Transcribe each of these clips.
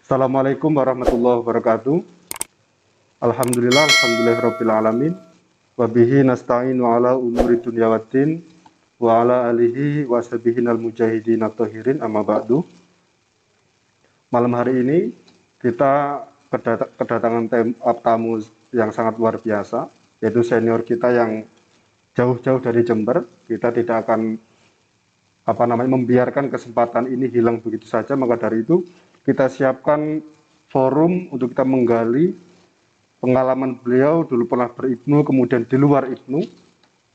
Assalamualaikum warahmatullahi wabarakatuh. Alhamdulillahirabbil alamin. Wa bihi nasta'inu ala umuri dunya waddin wa ala alihi wa sahbihi mujahidin at-tahirin amma ba'du. Malam hari ini kita kedatangan tamu yang sangat luar biasa, yaitu senior kita yang jauh-jauh dari Jember. Kita tidak akan membiarkan kesempatan ini hilang begitu saja. Maka dari itu kita siapkan forum untuk kita menggali pengalaman beliau dulu pernah beribnu, kemudian di luar ibnu.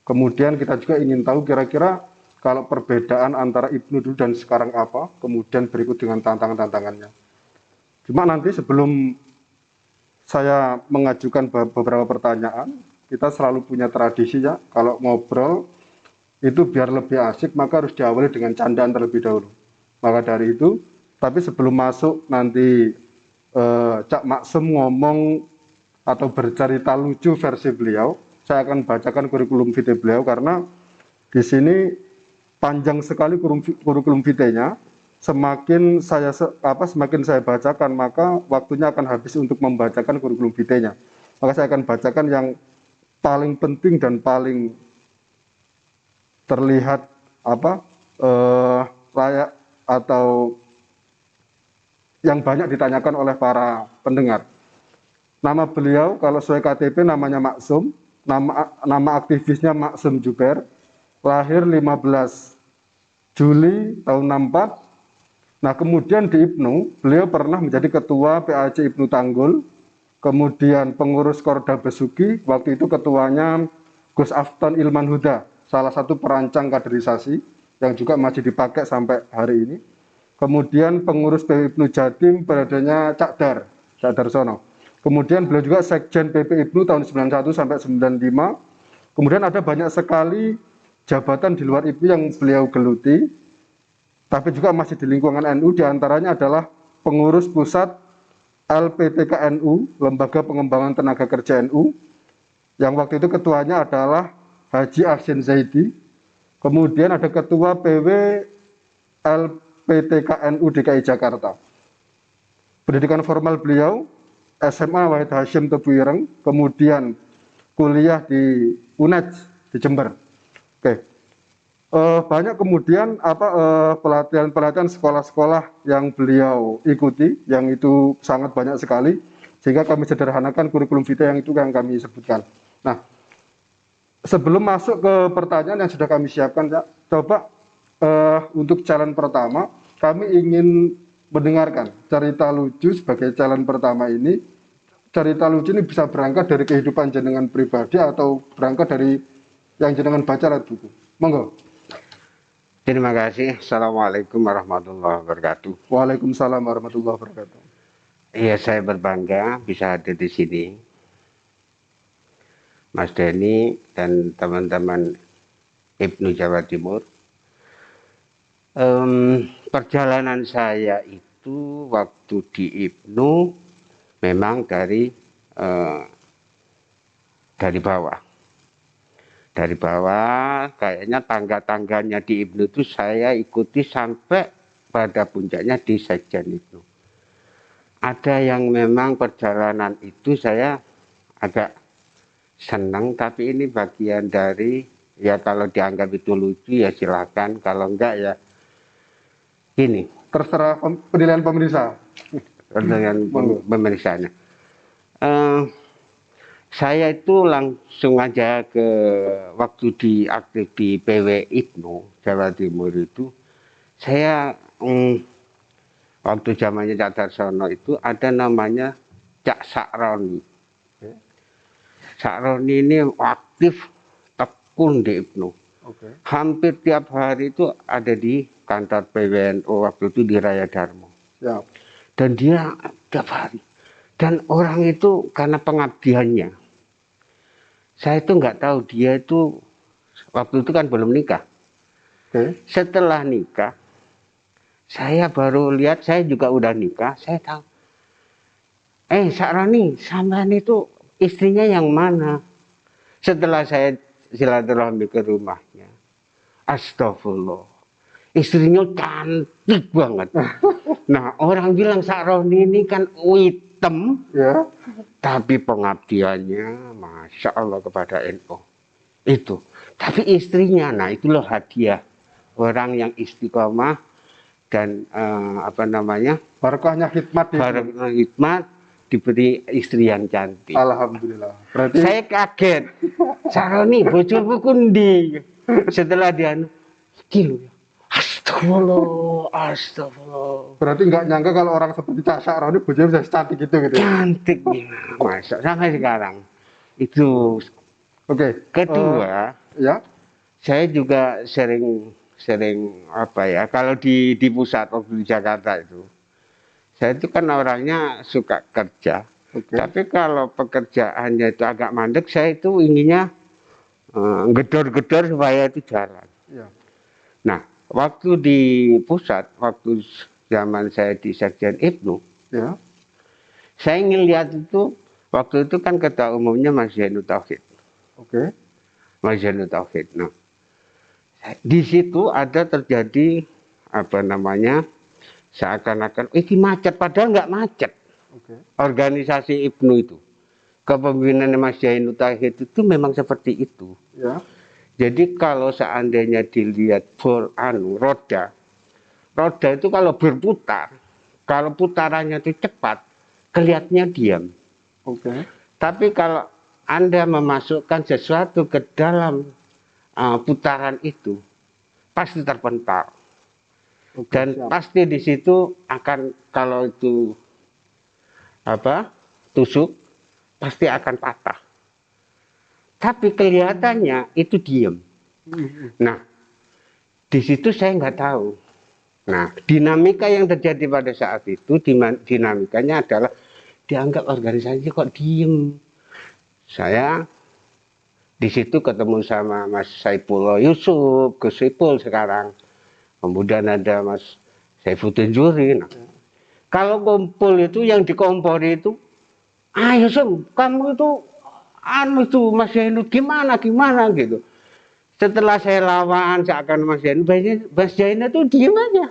Kemudian kita juga ingin tahu kira-kira kalau perbedaan antara ibnu dulu dan sekarang apa, kemudian berikut dengan tantangan-tantangannya. Cuma nanti sebelum saya mengajukan beberapa pertanyaan, kita selalu punya tradisi ya, kalau ngobrol itu biar lebih asik maka harus diawali dengan candaan terlebih dahulu. Maka dari itu, tapi sebelum masuk nanti Cak Maksum ngomong atau bercerita lucu versi beliau, saya akan bacakan kurikulum vitae beliau karena di sini panjang sekali kurikulum vitae-nya. Semakin saya bacakan maka waktunya akan habis untuk membacakan kurikulum vitae-nya. Maka saya akan bacakan yang paling penting dan paling terlihat layak atau yang banyak ditanyakan oleh para pendengar. Nama beliau kalau sesuai KTP namanya Maksum, nama aktivisnya Maksum Juber, lahir 15 Juli tahun 64. Nah, kemudian di IPNU, beliau pernah menjadi ketua PAC IPNU Tanggul, kemudian pengurus Korda Besuki, waktu itu ketuanya Gus Afton Ilman Huda, salah satu perancang kaderisasi yang juga masih dipakai sampai hari ini. Kemudian pengurus PIPNU Jatim periodenya Cak Darsono. Kemudian beliau juga Sekjen PPIPNU tahun 91 sampai 95. Kemudian ada banyak sekali jabatan di luar IPNU yang beliau geluti, tapi juga masih di lingkungan NU, diantaranya adalah pengurus pusat LPTKNU, Lembaga Pengembangan Tenaga Kerja NU, yang waktu itu ketuanya adalah Haji Ahsin Zaidi. Kemudian ada ketua PW LPTKNU DKI Jakarta. Pendidikan formal beliau SMA Wahid Hashim Tebu Ireng, kemudian kuliah di UNED di Jember. Oke. Banyak kemudian pelatihan-pelatihan sekolah-sekolah yang beliau ikuti, yang itu sangat banyak sekali, sehingga kami sederhanakan kurikulum vitae yang itu yang kami sebutkan. Nah, sebelum masuk ke pertanyaan yang sudah kami siapkan, ya, coba untuk challenge pertama, kami ingin mendengarkan cerita lucu sebagai challenge pertama ini. Cerita lucu ini bisa berangkat dari kehidupan jenengan pribadi atau berangkat dari yang jenengan baca lewat buku. Monggo. Terima kasih. Assalamualaikum warahmatullahi wabarakatuh. Waalaikumsalam warahmatullahi wabarakatuh. Iya, saya berbangga bisa hadir di sini, Mas Denny dan teman-teman IPNU Jawa Timur. Perjalanan saya itu waktu di IPNU memang dari bawah. Dari bawah, kayaknya tangga-tangganya di IPNU itu saya ikuti sampai pada puncaknya di Sekjen IPNU. Ada yang memang perjalanan itu saya agak senang, tapi ini bagian dari, ya kalau dianggap itu lucu ya silakan, kalau enggak ya ini. Terserah penilaian pemirsa. Penilaian pemirsanya. Saya itu langsung aja ke waktu aktif di PW IPNU Jawa Timur itu, saya waktu zamannya Cak Darsono itu ada namanya Cak Sakroni. Sakroni ini aktif tekun di IPNU. Hampir tiap hari itu ada di kantor PWNU waktu itu di Raya Darmo. Dan dia tiap hari. Dan orang itu karena pengabdiannya, saya itu nggak tahu dia itu waktu itu kan belum nikah. Setelah nikah, saya baru lihat, saya juga udah nikah, saya tahu. Sakroni, sampean itu istrinya yang mana? Setelah saya silaturahmi ke rumahnya, astagfirullah, istrinya cantik banget. Nah, orang bilang Sakroni ini kan hitam, ya, tapi pengabdiannya Masya Allah kepada NU. Itu. Tapi istrinya, nah itulah hadiah orang yang istiqomah dan apa namanya, barokahnya hikmat itu. barokah hikmat diberi istri yang cantik. Alhamdulillah. Berarti Saya kaget. Sakroni bojomu kundi. Setelah dia kilo. Astagfirullah, astagfirullah. berarti nggak nyangka kalau orang seperti Cak Sakroni bojone bisa cantik gitu gitu. Cantik masa sampai sekarang. Itu. Oke. Kedua, Ya. saya juga sering apa ya, kalau di pusat waktu di Jakarta itu, saya itu kan orangnya suka kerja. Tapi kalau pekerjaannya itu agak mandek, saya itu inginnya gedor-gedor supaya itu jalan. Ya. Nah, waktu di pusat, waktu zaman saya di Sekjen Ibnu, Ya. saya ngelihat itu, waktu itu kan ketua umumnya Mas Zainul Tauhid. Oke. Mas Zainul Tauhid. Nah, di situ ada terjadi apa namanya, seakan-akan ini macet, padahal nggak macet. Organisasi Ibnu itu, kepemimpinan Mas Zainul Tauhid itu memang seperti itu. Ya. Jadi kalau seandainya dilihat roda itu kalau berputar, kalau putarannya itu cepat, kelihatannya diam. Tapi kalau Anda memasukkan sesuatu ke dalam putaran itu, pasti terpental. Dan siap. pasti di situ akan, kalau itu tusuk, pasti akan patah. Tapi kelihatannya itu diem. Nah, di situ saya nggak tahu. Nah, dinamika yang terjadi pada saat itu, dinamikanya adalah dianggap organisasi kok diem. Saya di situ ketemu sama Mas Saifullah Yusuf, Gus Ipul sekarang. Kemudian ada Mas Saifuddin Juri. Nah, kalau kumpul itu yang dikompori itu, ayo Sem, kamu itu Mas Zainul gimana gitu. Setelah saya lawan seakan Mas Zainul itu diem aja.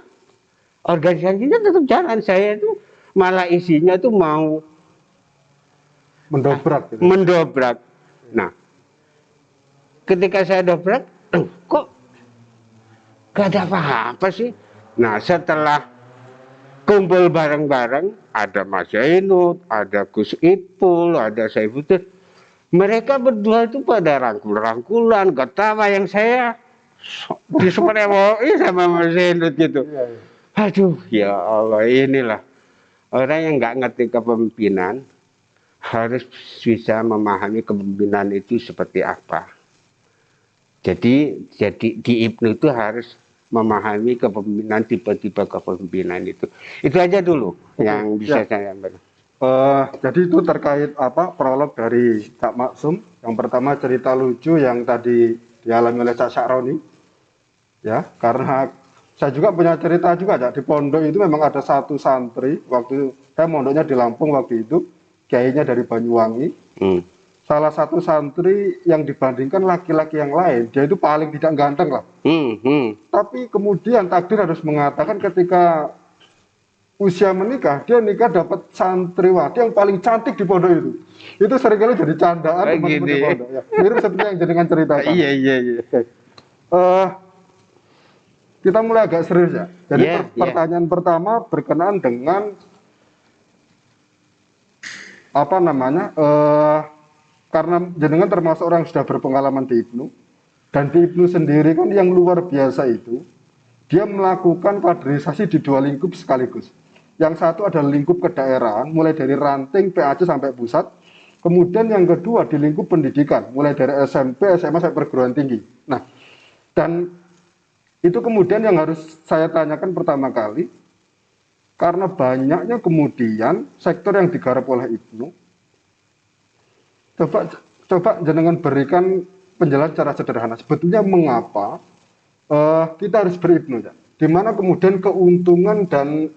Organisasinya tetap jalan. Saya itu malah isinya itu mau mendobrak. Gitu. Mendobrak. Nah, ketika saya dobrak, kok gak ada apa-apa sih. Nah, setelah kumpul bareng-bareng, ada Mas Zainul, ada Gus Ipul, ada Saifuddin. Mereka berdua itu pada rangkul-rangkulan, ketawa yang saya disemerewoi sama Mas Zainul gitu. Aduh, ya Allah, inilah orang yang nggak ngerti kepemimpinan harus bisa memahami kepemimpinan itu seperti apa. Jadi di Ibnu itu harus memahami kepemimpinan, tipe-tipe kepemimpinan itu. Itu aja dulu yang bisa saya sampaikan. Jadi itu terkait prolog dari Cak Maksum. Yang pertama cerita lucu yang tadi dialami oleh Cak Sakroni. Ya, karena saya juga punya cerita juga, Cak. Di pondok itu memang ada satu santri, waktu saya mondoknya di Lampung waktu itu, kiainya dari Banyuwangi. Salah satu santri yang dibandingkan laki-laki yang lain, dia itu paling tidak ganteng lah. Tapi kemudian takdir harus mengatakan ketika usia menikah, dia nikah dapat santriwati yang paling cantik di pondok itu. Itu seringkali jadi candaan teman-teman di pondok. Ya. Mirip seperti yang jenengan ceritakan. Iya. Kita mulai agak serius ya. Jadi pertanyaan pertama berkenaan dengan karena jenengan termasuk orang yang sudah berpengalaman di Ibnu, dan di Ibnu sendiri kan yang luar biasa itu, dia melakukan kaderisasi di dua lingkup sekaligus. Yang satu adalah lingkup kedaerahan, mulai dari ranting PAC sampai pusat. Kemudian yang kedua di lingkup pendidikan, mulai dari SMP, SMA sampai perguruan tinggi. Nah, dan itu kemudian yang harus saya tanyakan pertama kali, karena banyaknya kemudian sektor yang digarap oleh Ibnu. Coba jenengan berikan penjelasan secara sederhana. Sebetulnya mengapa kita harus beribnu, ya? Di mana kemudian keuntungan dan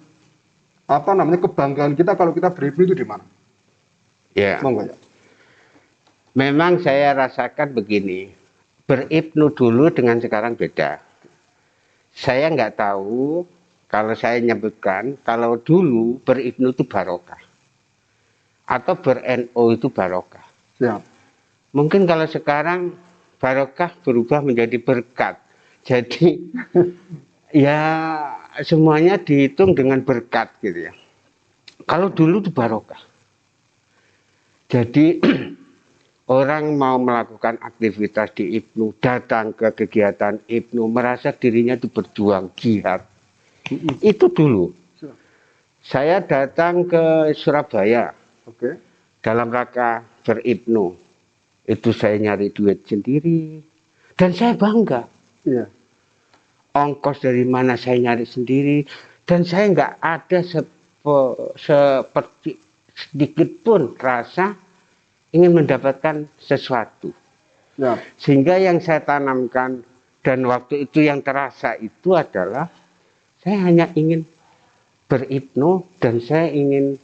kebanggaan kita kalau kita beribnu itu di mana? Ya. Memang saya rasakan begini, beribnu dulu dengan sekarang beda. Saya nggak tahu kalau saya nyebutkan kalau dulu beribnu itu barokah atau ber-NO itu barokah. Siap. Mungkin kalau sekarang barokah berubah menjadi berkat. Jadi ya semuanya dihitung dengan berkat gitu ya. Kalau dulu itu barokah. Jadi orang mau melakukan aktivitas di Ibnu, datang ke kegiatan Ibnu, merasa dirinya itu berjuang jihad. Itu dulu. Saya datang ke Surabaya, dalam rangka beribnu. Itu saya nyari duit sendiri. Dan saya bangga. Iya. Ongkos dari mana saya nyari sendiri. Dan saya nggak ada seperti sedikit pun rasa ingin mendapatkan sesuatu. Ya. Sehingga yang saya tanamkan dan waktu itu yang terasa itu adalah saya hanya ingin beribnu dan saya ingin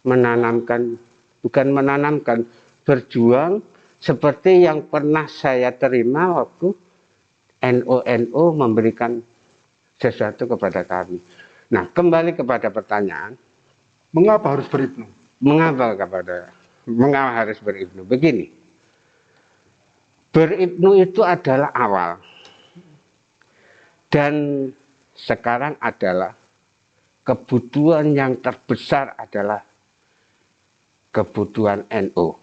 menanamkan, bukan menanamkan, berjuang seperti yang pernah saya terima waktu NO memberikan sesuatu kepada kami. Nah, kembali kepada pertanyaan, mengapa harus beribnu? Mengapa harus beribnu? Begini, beribnu itu adalah awal dan sekarang adalah kebutuhan yang terbesar adalah kebutuhan NO.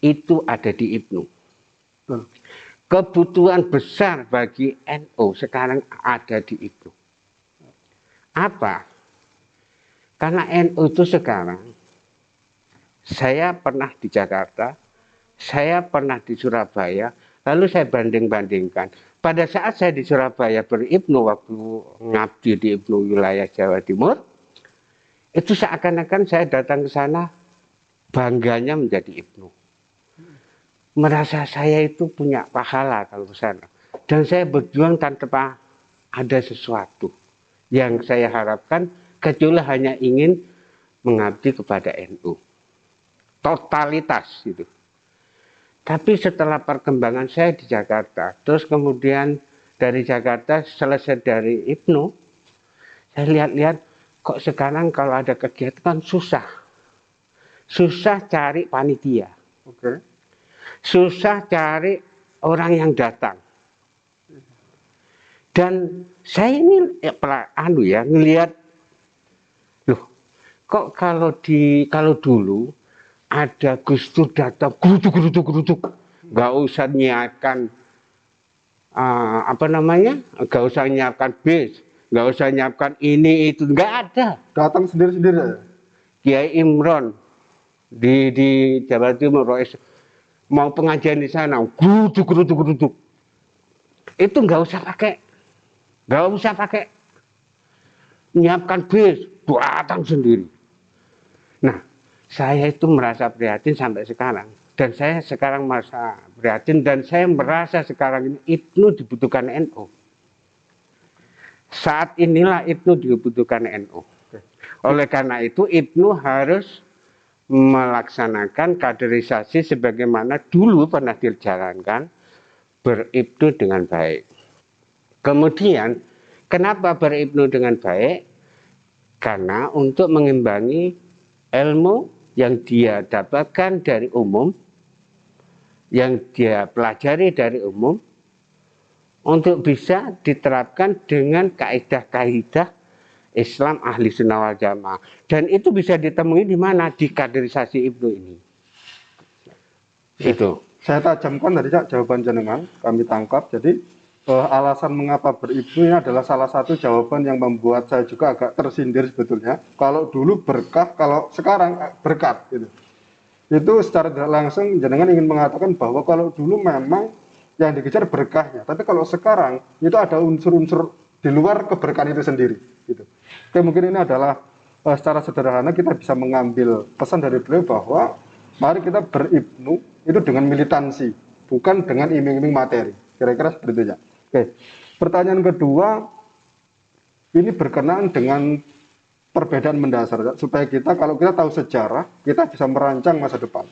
Itu ada di Ibnu. Kebutuhan besar bagi NO sekarang ada di Ibnu. Apa? Karena NO itu sekarang, saya pernah di Jakarta, saya pernah di Surabaya, lalu saya banding-bandingkan. Pada saat saya di Surabaya beribnu, waktu ngabdi di Ibnu wilayah Jawa Timur, itu seakan-akan saya datang ke sana, bangganya menjadi ibnu. Merasa saya itu punya pahala kalau ke sana. Dan saya berjuang tanpa ada sesuatu yang saya harapkan, kecuali hanya ingin mengabdi kepada NU. Totalitas gitu. Tapi setelah perkembangan saya di Jakarta, terus kemudian dari Jakarta selesai dari Ibnu, saya lihat-lihat kok sekarang kalau ada kegiatan susah. Susah cari panitia. Susah cari orang yang datang. Dan saya ini ngelihat, loh, kok kalau dulu ada Gus Dur datang, geruduk, nggak usah nyiapkan nggak usah nyiapkan bis, nggak usah nyiapkan ini itu, nggak ada. Datang sendiri-sendiri ya? Kiai Imron di Jawa Timur, mau pengajian di sana, geruduk. Itu nggak usah pakai nyiapkan bis, datang sendiri. Nah, saya itu merasa prihatin sampai sekarang. Dan saya sekarang merasa prihatin dan saya merasa sekarang ini Ibnu dibutuhkan NU. Saat inilah Ibnu dibutuhkan NU. Oleh karena itu Ibnu harus melaksanakan kaderisasi sebagaimana dulu pernah dijalankan, beribnu dengan baik. Kemudian, kenapa beribnu dengan baik? Karena untuk mengimbangi ilmu yang dia dapatkan dari umum, yang dia pelajari dari umum, untuk bisa diterapkan dengan kaidah-kaidah Islam ahli sunnah wal jamaah. Dan itu bisa ditemui di mana? Di kaderisasi Ibnu ini. Itu. Saya tajamkan tadi jawaban jenengan, kami tangkap. Jadi alasan mengapa beribnu ini adalah salah satu jawaban yang membuat saya juga agak tersindir sebetulnya. Kalau dulu berkah, kalau sekarang berkat gitu. Itu secara tidak langsung jenengan ingin mengatakan bahwa kalau dulu memang yang dikejar berkahnya, tapi kalau sekarang itu ada unsur-unsur di luar keberkahan itu sendiri gitu. Oke, mungkin ini adalah secara sederhana kita bisa mengambil pesan dari beliau bahwa mari kita beribnu itu dengan militansi, bukan dengan iming-iming materi. Kira-kira seperti itu ya. Oke, pertanyaan kedua, ini berkenaan dengan perbedaan mendasar, supaya kita, kalau kita tahu sejarah, kita bisa merancang masa depan.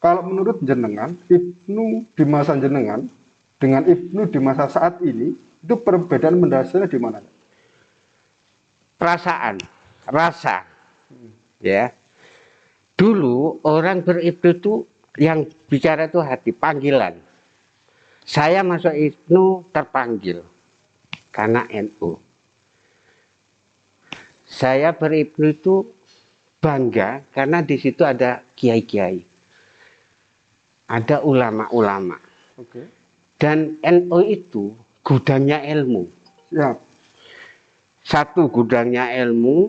Kalau menurut jenengan, Ibnu di masa jenengan, dengan Ibnu di masa saat ini, Itu perbedaan mendasarnya di mana? Perasaan, rasa. Ya. Dulu orang beribnu itu yang bicara itu hati, panggilan. Saya masuk IPNU terpanggil karena NU. Saya beribnu itu bangga karena di situ ada kiai-kiai, ada ulama-ulama. Oke. Dan NU itu gudangnya ilmu. Ya. Satu gudangnya ilmu,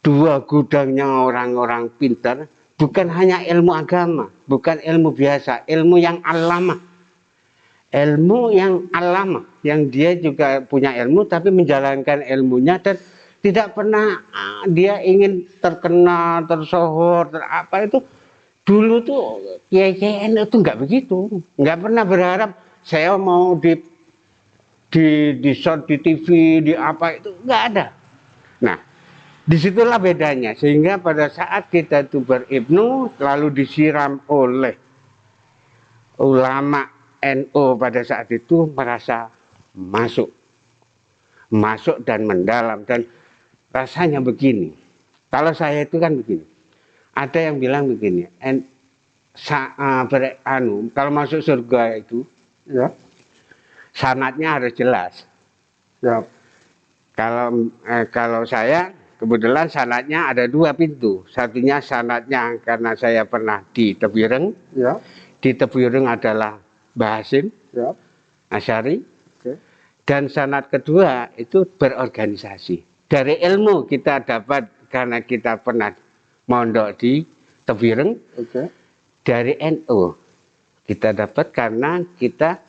dua gudangnya orang-orang pintar. Bukan hanya ilmu agama, bukan ilmu biasa, ilmu yang alama. Ilmu yang alama, yang dia juga punya ilmu tapi menjalankan ilmunya dan tidak pernah dia ingin terkenal, tersohor, apa itu. Dulu tuh kiai-kiai NU itu nggak begitu, nggak pernah berharap saya mau di shot di TV, di apa itu nggak ada. Nah, disitulah bedanya, sehingga pada saat kita itu beribnu lalu disiram oleh ulama NU pada saat itu merasa masuk dan mendalam, dan rasanya begini. Kalau saya itu kan begini, ada yang bilang begini, kalau masuk surga itu Ya. sanadnya harus jelas. Ya. Kalau saya kebetulan sanadnya ada dua pintu. Satunya sanadnya karena saya pernah di Tebireng. Ya. Di Tebireng adalah Mbah Hasim Ya. Asyari. Oke. Dan sanad kedua itu berorganisasi. Dari ilmu kita dapat karena kita pernah mondok di Tebireng. Oke. Dari NU kita dapat karena kita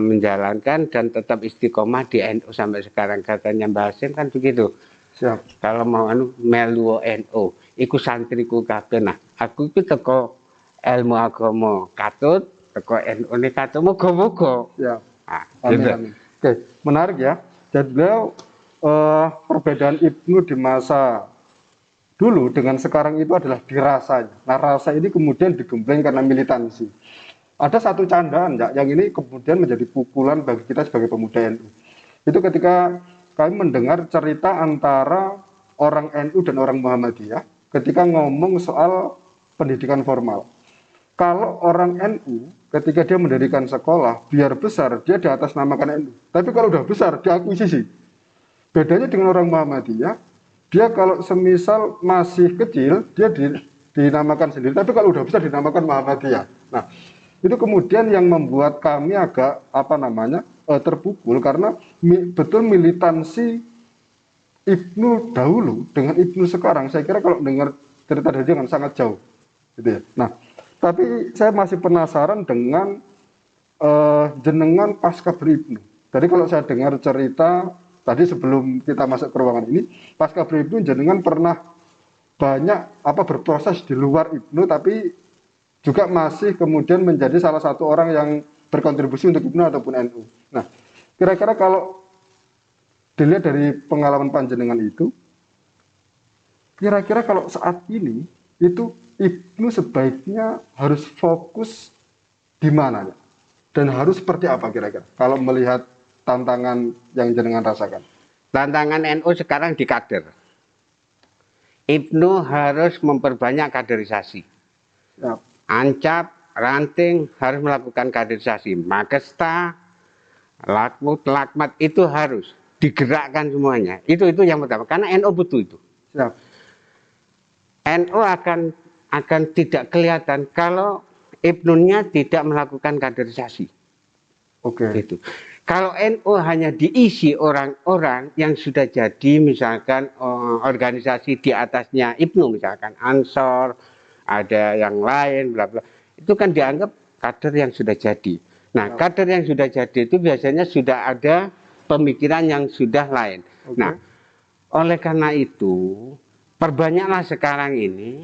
menjalankan dan tetap istiqomah di NU sampai sekarang. Katanya Mbah Hasim kan begitu. Siap. Kalau mau melu NU, iku santriku kabeh. Nah, aku itu teko ilmu agama katut, teko NU ini katut, moga-moga. Ya. Nah, Amin, gitu. amin. Oke, menarik ya. Dan beliau perbedaan IPNU di masa dulu dengan sekarang itu adalah dirasanya. Nah, rasa ini kemudian digembleng karena militansi. Ada satu candaan ya, yang ini kemudian menjadi pukulan bagi kita sebagai pemuda NU. Itu ketika kami mendengar cerita antara orang NU dan orang Muhammadiyah ketika ngomong soal pendidikan formal. Kalau orang NU ketika dia mendirikan sekolah, biar besar dia di atas namakan NU. Tapi kalau udah besar dia akuisisi. Bedanya dengan orang Muhammadiyah, dia kalau semisal masih kecil dia dinamakan sendiri. Tapi kalau udah besar dinamakan Muhammadiyah. Nah, itu kemudian yang membuat kami agak terpukul karena betul militansi IPNU dahulu dengan IPNU sekarang, saya kira kalau dengar cerita dari dia sangat jauh, gitu ya. Nah, tapi saya masih penasaran dengan jenengan pasca beribnu. Jadi kalau saya dengar cerita tadi sebelum kita masuk ke ruangan ini, pasca beribnu jenengan pernah banyak berproses di luar IPNU, tapi juga masih kemudian menjadi salah satu orang yang berkontribusi untuk IPNU ataupun NU. Nah, kira-kira kalau dilihat dari pengalaman panjenengan itu, kira-kira kalau saat ini itu IPNU sebaiknya harus fokus di mana ya? Dan harus seperti apa kira-kira kalau melihat tantangan yang jenengan rasakan? Tantangan NU sekarang di kader. IPNU harus memperbanyak kaderisasi. Ya. Ancap, ranting harus melakukan kaderisasi. Magesta, lakmat itu harus digerakkan semuanya. Itu yang pertama. Karena NU butuh itu. Siap. NU akan tidak kelihatan kalau IPNU-nya tidak melakukan kaderisasi. Oke. Gitu. Kalau NU hanya diisi orang-orang yang sudah jadi misalkan organisasi di atasnya IPNU, misalkan Ansor, ada yang lain, bla bla, itu kan dianggap kader yang sudah jadi. Nah, kader yang sudah jadi itu biasanya sudah ada pemikiran yang sudah lain. Okay. Nah, oleh karena itu perbanyaklah sekarang ini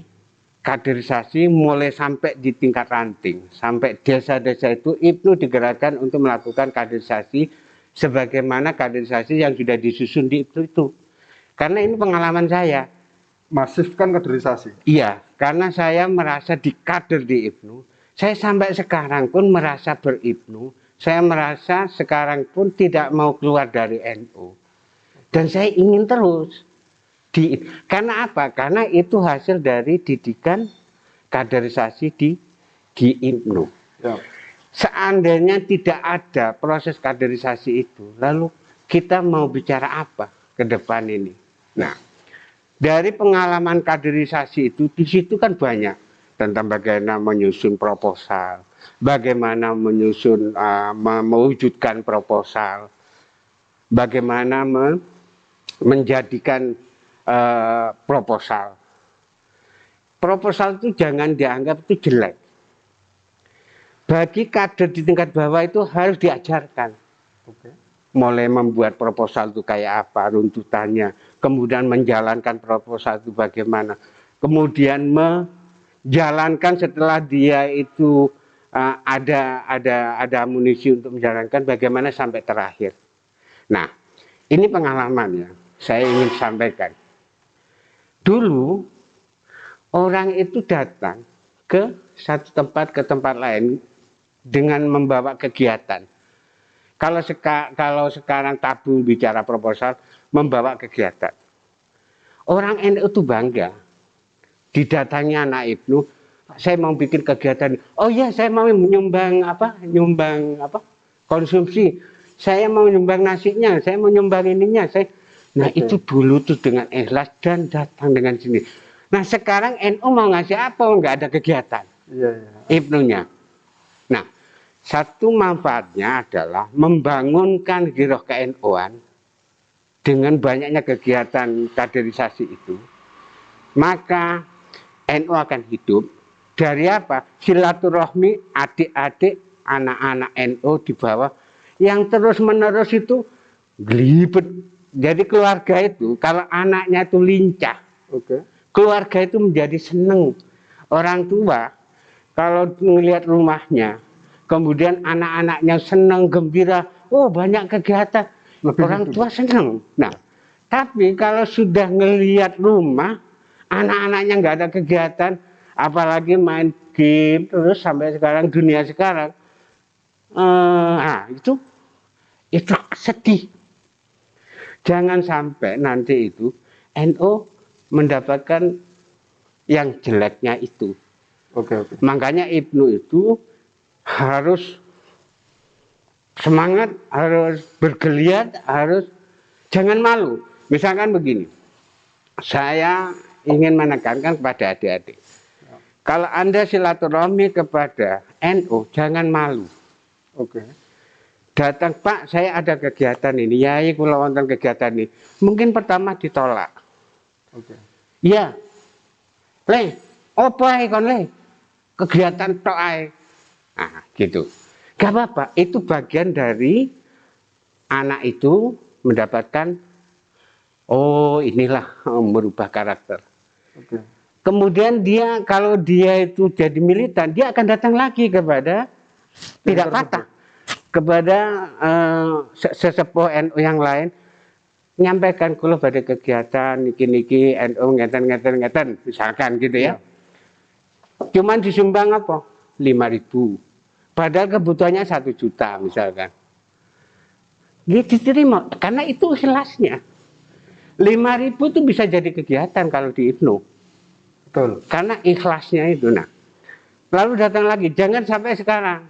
kaderisasi mulai sampai di tingkat ranting, sampai desa-desa itu IPNU digerakkan untuk melakukan kaderisasi sebagaimana kaderisasi yang sudah disusun di IPNU itu. Karena ini pengalaman saya. Masifkan kaderisasi? Iya, karena saya merasa di kader di IPNU, saya sampai sekarang pun merasa berIPNU saya merasa sekarang pun tidak mau keluar dari NU. Dan saya ingin terus. Karena apa? Karena itu hasil dari didikan kaderisasi di IPNU. Ya. Seandainya tidak ada proses kaderisasi itu, lalu kita mau bicara apa ke depan ini? Nah, dari pengalaman kaderisasi itu, di situ kan banyak tentang bagaimana menyusun proposal, bagaimana menyusun, mewujudkan proposal, bagaimana menjadikan proposal. Proposal itu jangan dianggap itu jelek. Bagi kader di tingkat bawah itu harus diajarkan. Oke. Mulai membuat proposal itu kayak apa, runtutannya, kemudian menjalankan proposal itu bagaimana, kemudian menjalankan setelah dia itu ada amunisi untuk menjalankan bagaimana sampai terakhir. Nah, ini pengalaman ya, saya ingin sampaikan. Dulu orang itu datang ke satu tempat ke tempat lain dengan membawa kegiatan. Kalau sekarang tabu bicara proposal, membawa kegiatan. Orang NU itu bangga. Didatangi anak IPNU, saya mau bikin kegiatan. Oh ya, saya mau nyumbang konsumsi. Saya mau nyumbang nasinya, saya mau nyumbang ininya. Nah, itu dulu tuh dengan ikhlas dan datang dengan sini. Nah, sekarang NU mau ngasih apa? Nggak ada kegiatan. IPNU-nya. Nah, satu manfaatnya adalah membangunkan giroh ke-NU-an dengan banyaknya kegiatan kaderisasi itu. Maka NU akan hidup dari apa? Silaturahmi adik-adik anak-anak NU di bawah yang terus-menerus itu gelibet. Jadi keluarga itu kalau anaknya itu lincah, keluarga itu menjadi seneng. Orang tua kalau melihat rumahnya, kemudian anak-anaknya senang, gembira, oh banyak kegiatan, orang tua senang. Nah, tapi kalau sudah ngelihat rumah, anak-anaknya nggak ada kegiatan, apalagi main game terus sampai sekarang dunia sekarang, itu sedih. Jangan sampai nanti itu NU mendapatkan yang jeleknya itu. Makanya IPNU itu harus semangat, harus bergeliat, harus jangan malu. Misalkan begini, saya ingin menekankan kepada adik-adik. Kalau Anda silaturahmi kepada NU, jangan malu. Datang, Pak, saya ada kegiatan ini. Ya, kalau wonten kegiatan ini, mungkin pertama ditolak. Ya, le, apa kon le? Kegiatan tok ae. Nah, gitu. Gak apa-apa, itu bagian dari anak itu mendapatkan, oh inilah merubah karakter. Kemudian dia, kalau dia itu jadi militan, dia akan datang lagi kepada, tidak patah, kepada sesepuh NU yang lain, nyampaikan kalau pada kegiatan niki NU ngeten misalkan gitu ya. Cuman disumbang apa? 5.000. Padahal kebutuhannya 1 juta misalkan. Dia diterima karena itu ikhlasnya. 5.000 itu bisa jadi kegiatan kalau di IPNU. Betul. Karena ikhlasnya itu. Nah, lalu datang lagi, jangan sampai sekarang.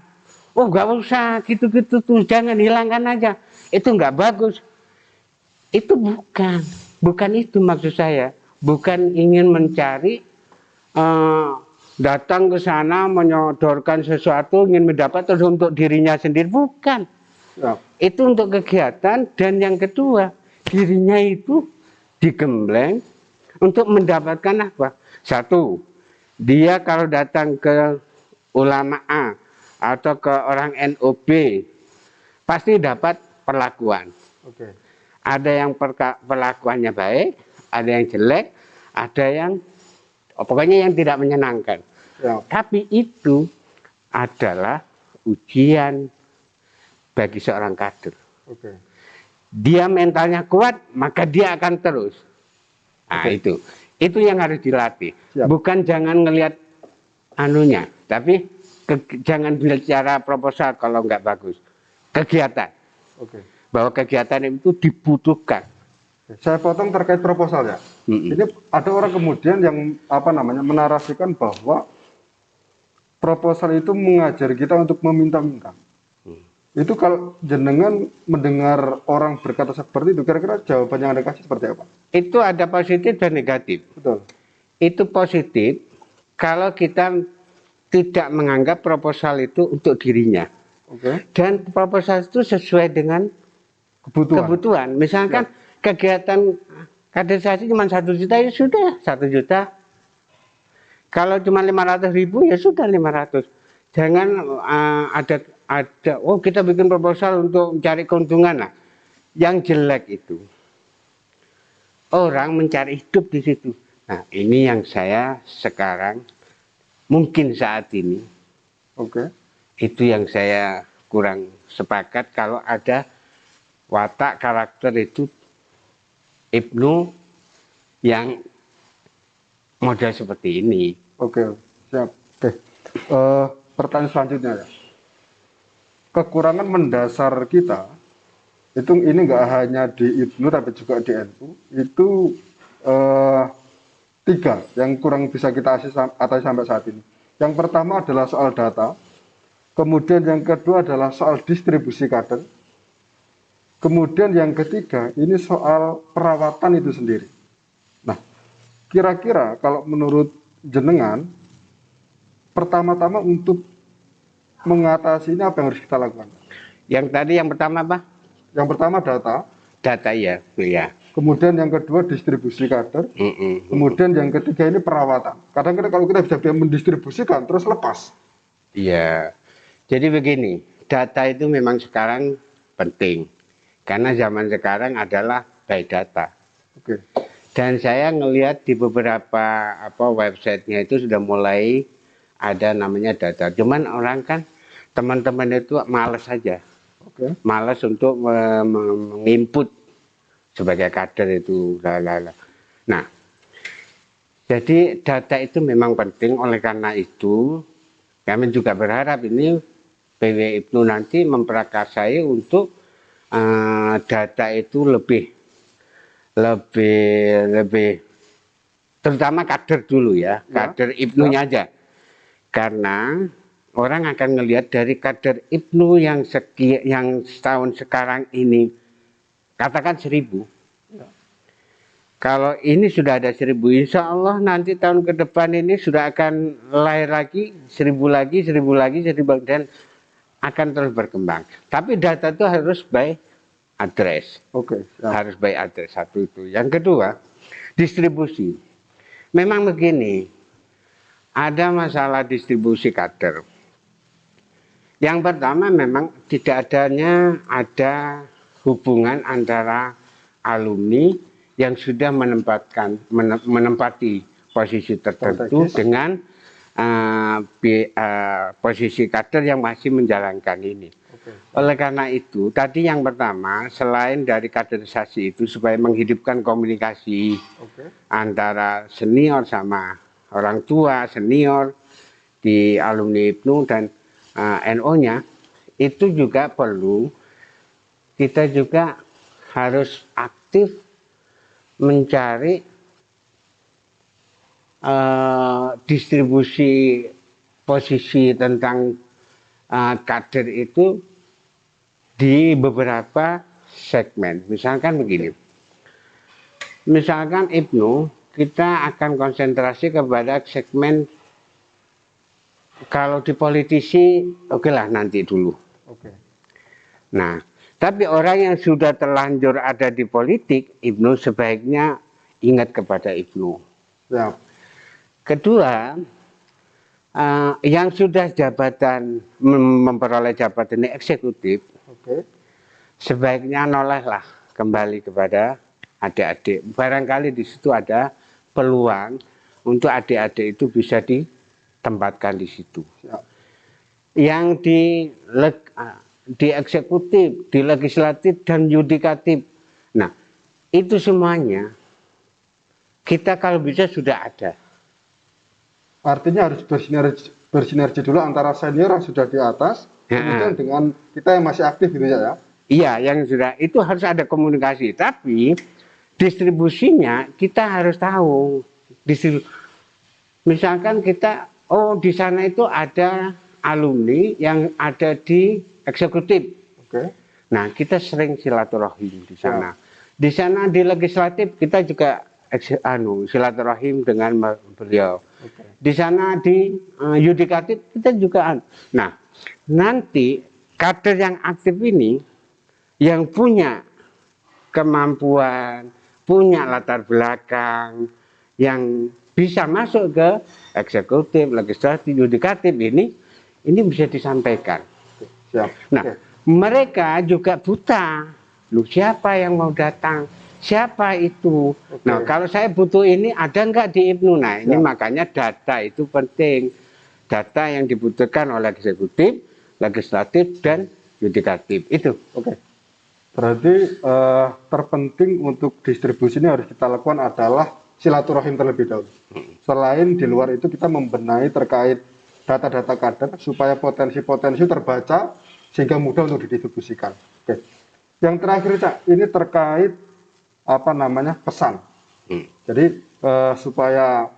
Oh, nggak usah gitu-gitu tuh, jangan hilangkan aja. Itu nggak bagus. Itu bukan itu maksud saya. Bukan ingin mencari datang ke sana menyodorkan sesuatu ingin mendapat terus untuk dirinya sendiri, bukan. Itu untuk kegiatan. Dan yang kedua, dirinya itu digembleng untuk mendapatkan apa? Satu, dia kalau datang ke ulama A atau ke orang NUB pasti dapat perlakuan. Ada yang perlakuannya baik, ada yang jelek, ada yang pokoknya yang tidak menyenangkan. Tapi itu adalah ujian bagi seorang kader. Dia mentalnya kuat, maka dia akan terus. Nah, itu yang harus dilatih. Bukan jangan ngelihat anunya, tapi jangan bicara proposal kalau nggak bagus. kegiatan. Oke. Bahwa kegiatan itu dibutuhkan. Saya potong terkait proposal ya. Ini ada orang kemudian yang menarasikan bahwa proposal itu mengajari kita untuk meminta-minta. Itu kalau jenengan mendengar orang berkata seperti itu, kira-kira jawaban yang Anda kasih seperti apa? Itu ada positif dan negatif. Betul. Itu positif kalau kita tidak menganggap proposal itu untuk dirinya. Oke. Dan proposal itu sesuai dengan kebutuhan. Misalkan kegiatan kaderisasi cuma 1 juta, ya sudah 1 juta. Kalau cuma 500.000 ya sudah 500. Jangan ada kita bikin proposal untuk mencari keuntungan lah. Yang jelek itu orang mencari hidup di situ. Nah, ini yang saya sekarang mungkin saat ini. Oke. Itu yang saya kurang sepakat kalau ada watak karakter itu Ibnu yang model seperti ini. Oke, siap. Oke. Pertanyaan selanjutnya ya. Kekurangan mendasar kita itu ini nggak hanya di Ibnu tapi juga di NU itu 3 yang kurang bisa kita atasi sampai saat ini. Yang pertama adalah soal data, kemudian yang kedua adalah soal distribusi kader, kemudian yang ketiga ini soal perawatan itu sendiri. Nah, kira-kira kalau menurut jenengan, pertama-tama untuk mengatasi ini apa yang harus kita lakukan? Yang tadi yang pertama apa? Yang pertama data. Data ya. Kemudian yang kedua distribusi kader. Kemudian yang ketiga ini perawatan. Kadang-kadang kalau kita bisa mendistribusikan terus lepas. Iya. Jadi begini, data itu memang sekarang penting. Karena zaman sekarang adalah by data. Oke. Dan saya ngelihat di beberapa websitenya itu sudah mulai ada namanya data. Cuman orang kan teman-teman itu malas saja. Oke. Malas untuk menginput sebagai kader itu. Nah, jadi data itu memang penting. Oleh karena itu kami juga berharap ini PW Ibnu nanti memprakarsai untuk data itu lebih terutama kader dulu ya, kader Ibnunya aja. Karena orang akan melihat dari kader Ibnu yang setahun sekarang ini, katakan 1000. Kalau ini sudah ada 1000, insya Allah nanti tahun ke depan ini sudah akan lahir lagi 1000 lagi, 1000 lagi, 1000 dan akan terus berkembang. Tapi data itu harus by address. Oke. Harus by address, satu itu. Yang kedua, distribusi. Memang begini, ada masalah distribusi kader. Yang pertama memang tidak adanya hubungan antara alumni yang sudah menempati posisi tertentu dengan posisi kader yang masih menjalankan ini. Oleh karena itu, tadi yang pertama, selain dari kaderisasi itu supaya menghidupkan komunikasi antara senior sama orang tua, senior di alumni Ibnu dan NO-nya, itu juga perlu kita juga harus aktif mencari distribusi posisi tentang kader itu di beberapa segmen. Misalkan begini, misalkan Ibnu kita akan konsentrasi kepada segmen, kalau di politisi oke lah nanti dulu. Nah, tapi orang yang sudah terlanjur ada di politik, Ibnu sebaiknya ingat kepada Ibnu. Kedua, yang sudah memperoleh jabatan eksekutif, sebaiknya nolehlah kembali kepada adik-adik. Barangkali di situ ada peluang untuk adik-adik itu bisa ditempatkan di situ. Yang di eksekutif, di legislatif dan yudikatif. Nah, itu semuanya kita kalau bisa sudah ada. Artinya harus bersinergi dulu antara senior yang sudah di atas kemudian dengan kita yang masih aktif gitu ya. Iya, yang sudah itu harus ada komunikasi. Tapi distribusinya kita harus tahu. Misalkan kita, oh di sana itu ada alumni yang ada di eksekutif. Oke. Nah, kita sering silaturahim di sana. Di sana di legislatif kita juga silaturahim dengan beliau. Di sana di yudikatif kita juga. Nah, nanti kader yang aktif ini yang punya kemampuan, punya latar belakang, yang bisa masuk ke eksekutif, legislatif, yudikatif ini bisa disampaikan. Siap. Nah, mereka juga buta. Lu siapa yang mau datang? Siapa itu? Nah, kalau saya butuh ini ada nggak di IPNU? Nah, ini makanya data itu penting. Data yang dibutuhkan oleh eksekutif, legislatif, dan yudikatif itu. Berarti terpenting untuk distribusi ini harus kita lakukan adalah silaturahim terlebih dahulu. Selain di luar itu kita membenahi terkait data-data kader supaya potensi-potensi terbaca sehingga mudah untuk didistribusikan. Yang terakhir Cak, ini terkait pesan. Jadi supaya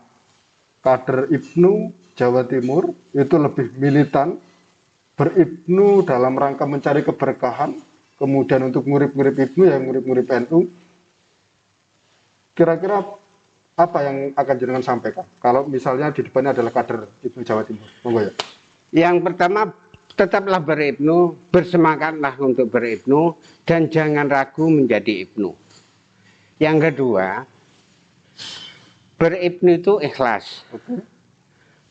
kader IPNU Jawa Timur itu lebih militan, berIPNU dalam rangka mencari keberkahan. Kemudian untuk murid-murid IPNU yang murid-murid NU, kira-kira apa yang akan jenengan sampaikan? Kalau misalnya di depannya adalah kader IPNU Jawa Timur, monggo ya. Yang pertama, tetaplah berIPNU, bersemangatlah untuk berIPNU, dan jangan ragu menjadi IPNU. Yang kedua, berIPNU itu ikhlas.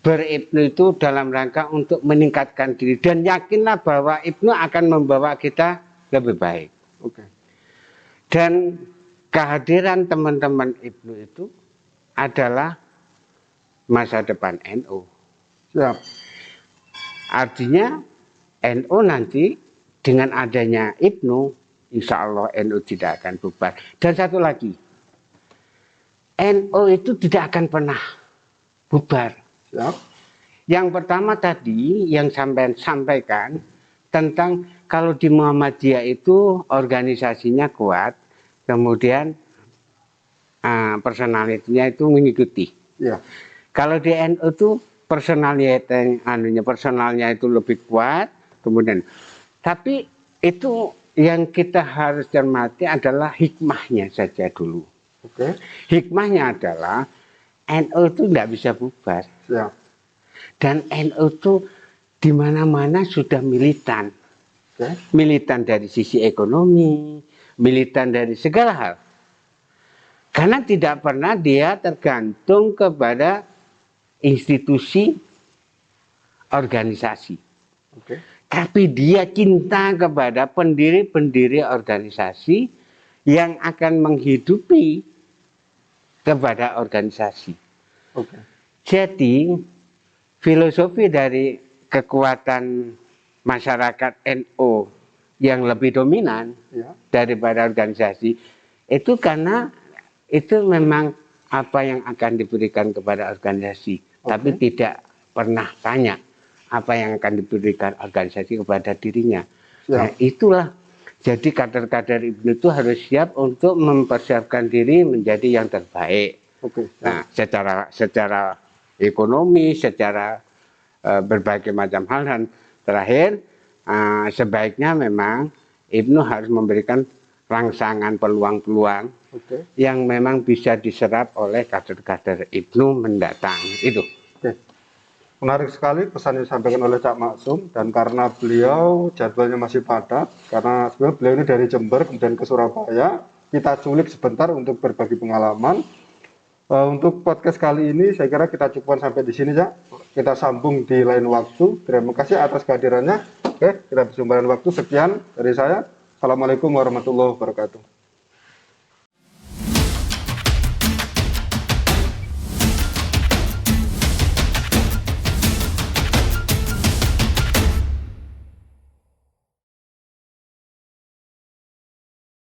BerIPNU itu dalam rangka untuk meningkatkan diri, dan yakinlah bahwa IPNU akan membawa kita lebih baik. Dan kehadiran teman-teman IPNU itu adalah masa depan NU. Artinya NU nanti dengan adanya IPNU, insya Allah NU tidak akan bubar. Dan satu lagi, NU itu tidak akan pernah bubar. Yang pertama tadi yang sampaikan tentang kalau di Muhammadiyah itu organisasinya kuat, kemudian personalitinya itu mengikuti. Kalau di NU itu personalnya itu lebih kuat, kemudian tapi itu yang kita harus cermati adalah hikmahnya saja dulu. Hikmahnya adalah NU itu tidak bisa bubar. Dan NU itu di mana-mana sudah militan. Militan dari sisi ekonomi, militan dari segala hal. Karena tidak pernah dia tergantung kepada institusi organisasi. Tapi dia cinta kepada pendiri-pendiri organisasi yang akan menghidupi kepada organisasi. Jadi filosofi dari kekuatan masyarakat NU yang lebih dominan daripada organisasi itu karena itu memang apa yang akan diberikan kepada organisasi, tapi tidak pernah tanya apa yang akan diberikan organisasi kepada dirinya. Nah, itulah jadi kader-kader IPNU itu harus siap untuk mempersiapkan diri menjadi yang terbaik. Nah, secara ekonomi, secara berbagai macam hal, dan terakhir sebaiknya memang IPNU harus memberikan rangsangan peluang-peluang yang memang bisa diserap oleh kader-kader IPNU mendatang itu. Menarik sekali pesan yang disampaikan oleh Cak Maksum, dan karena beliau jadwalnya masih padat, karena sebenarnya beliau ini dari Jember kemudian ke Surabaya, kita culik sebentar untuk berbagi pengalaman. Untuk podcast kali ini saya kira kita cukupkan sampai di sini, Cak. Kita sambung di lain waktu. Terima kasih atas kehadirannya. Kita berjumpa lain waktu. Sekian dari saya. Assalamualaikum warahmatullahi wabarakatuh.